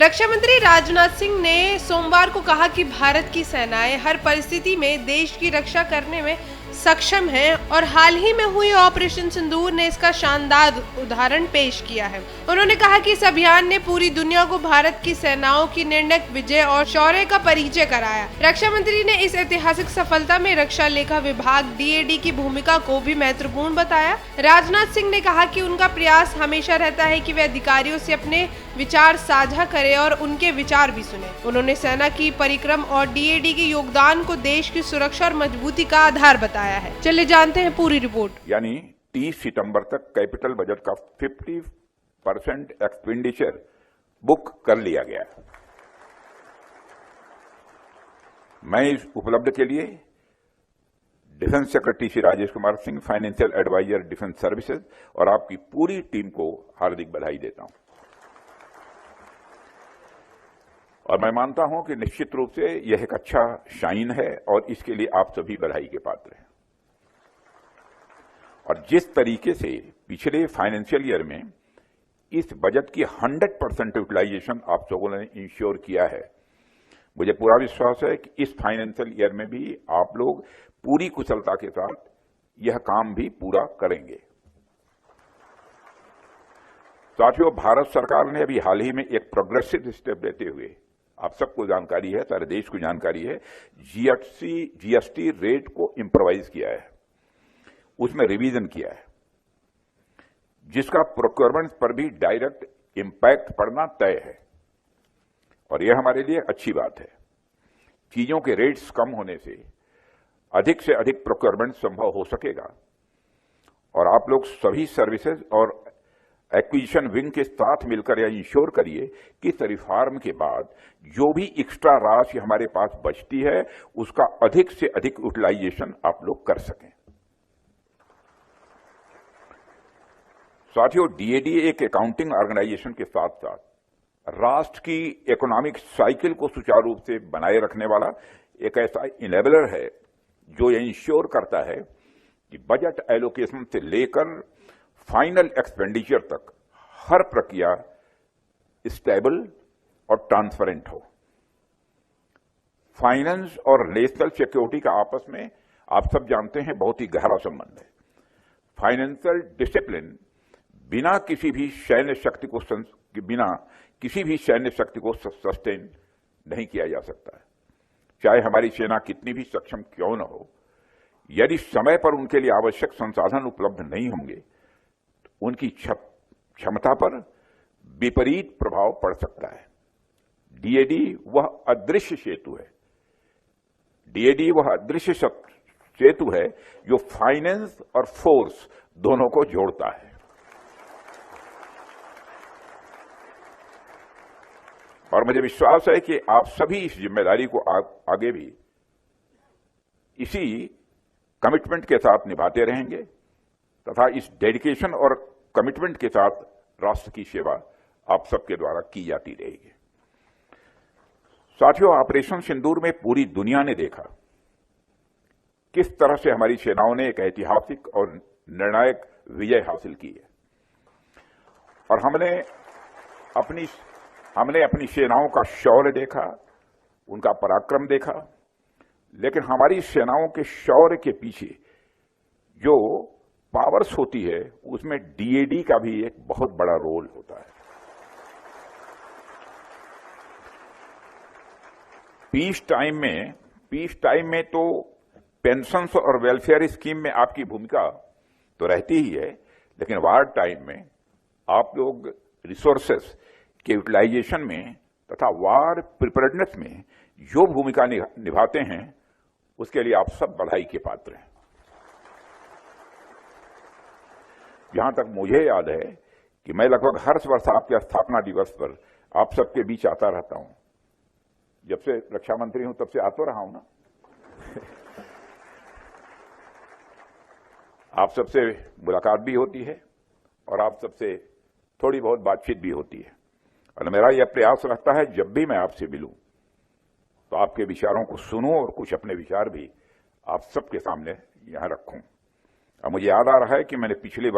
रक्षा मंत्री राजनाथ सिंह ने सोमवार को कहा कि भारत की सेनाएं हर परिस्थिति में देश की रक्षा करने में सक्षम हैं और हाल ही में हुई ऑपरेशन सिंदूर ने इसका शानदार उदाहरण पेश किया है। उन्होंने कहा कि इस अभियान ने पूरी दुनिया को भारत की सेनाओं की निर्णायक विजय और शौर्य का परिचय कराया। रक्षा मंत्री ने इस ऐतिहासिक सफलता में रक्षा लेखा विभाग डीएडी की भूमिका को भी महत्वपूर्ण बताया। राजनाथ सिंह ने कहा कि उनका प्रयास हमेशा रहता है कि वे अधिकारियों से अपने विचार साझा करें और उनके विचार भी सुने। उन्होंने सेना की परिक्रम और डीएडी के योगदान को देश की सुरक्षा और मजबूती का आधार बताया है। चलिए जानते हैं पूरी रिपोर्ट। यानी 30 सितंबर तक कैपिटल बजट का 50% एक्सपेंडिचर बुक कर लिया गया। मैं इस उपलब्धि के लिए defence secretary Shri Rajesh Kumar Singh, financial adviser defence services और आपकी पूरी टीम को हार्दिक बधाई देता हूं। और मैं मानता हूं कि निश्चित रूप से यह एक अच्छा शाइन है और इसके लिए आप सभी बधाई के पात्र हैं। और जिस तरीके से पिछले फाइनेंशियल ईयर में इस बजट की 100% यूटिलाइजेशन आप लोगों ने इंश्योर किया है, मुझे पूरा विश्वास है कि इस फाइनेंशियल ईयर में भी आप लोग पूरी कुशलता के साथ यह काम भी पूरा करेंगे। साथियों, भारत सरकार ने अभी हाल ही में एक प्रोग्रेसिव स्टेप लेते हुए, आप सबको जानकारी है, सारे देश को जानकारी है, जीएसटी रेट को इम्प्रोवाइज किया है, उसमें रिवीजन किया है, जिसका प्रोक्योरमेंट पर भी डायरेक्ट इंपैक्ट पड़ना तय है। और यह हमारे लिए अच्छी बात है। चीजों के रेट्स कम होने से अधिक प्रोक्योरमेंट संभव हो सकेगा और आप लोग सभी सर्विसेज और एक्विजिशन विंग के साथ मिलकर यह इंश्योर करिए कि इस रिफॉर्म के बाद जो भी एक्स्ट्रा राशि हमारे पास बचती है उसका अधिक से अधिक यूटिलाइजेशन आप लोग कर सकें। साथियों, डीएडी एक अकाउंटिंग ऑर्गेनाइजेशन के साथ साथ राष्ट्र की इकोनॉमिक साइकिल को सुचारू रूप से बनाए रखने वाला एक ऐसा इनेबलर है जो यह इंश्योर करता है कि बजट एलोकेशन से लेकर फाइनल एक्सपेंडिचर तक हर प्रक्रिया स्टेबल और ट्रांसपेरेंट हो। फाइनेंस और नेशनल सिक्योरिटी का आपस में आप सब जानते हैं बहुत ही गहरा संबंध है। फाइनेंशियल डिसिप्लिन बिना किसी भी सैन्य शक्ति को सस्टेन नहीं किया जा सकता है। चाहे हमारी सेना कितनी भी सक्षम क्यों न हो, यदि समय पर उनके लिए आवश्यक संसाधन उपलब्ध नहीं होंगे तो उनकी क्षमता पर विपरीत प्रभाव पड़ सकता है। डीएडी वह अदृश्य सेतु है। डीएडी वह अदृश्य सेतु है जो फाइनेंस और फोर्स दोनों को जोड़ता है। और मुझे विश्वास है कि आप सभी इस जिम्मेदारी को आगे भी इसी कमिटमेंट के साथ निभाते रहेंगे तथा इस डेडिकेशन और कमिटमेंट के साथ राष्ट्र की सेवा आप सबके द्वारा की जाती रहेगी। साथियों, ऑपरेशन सिंदूर में पूरी दुनिया ने देखा किस तरह से हमारी सेनाओं ने एक ऐतिहासिक और निर्णायक विजय हासिल की है। और हमने अपनी सेनाओं का शौर्य देखा, उनका पराक्रम देखा, लेकिन हमारी सेनाओं के शौर्य के पीछे जो पावर्स होती है उसमें डीएडी का भी एक बहुत बड़ा रोल होता है। पीस टाइम में तो पेंशन्स और वेलफेयर स्कीम में आपकी भूमिका तो रहती ही है, लेकिन वार टाइम में आप लोग रिसोर्सेस के यूटिलाइजेशन में तथा वार प्रिपेयर्डनेस में जो भूमिका निभाते हैं उसके लिए आप सब बधाई के पात्र हैं। जहां तक मुझे याद है कि मैं लगभग हर वर्ष आपके स्थापना दिवस पर आप सबके बीच आता रहता हूं। जब से रक्षा मंत्री हूं तब से आता रहा हूं ना। आप सबसे मुलाकात भी होती है और आप सबसे थोड़ी बहुत बातचीत भी होती है। और मेरा यह प्रयास रहता है जब भी मैं आपसे मिलूं तो आपके विचारों को सुनूं और कुछ अपने विचार भी आप सबके सामने यहां रखूं। अब मुझे याद आ रहा है कि मैंने पिछले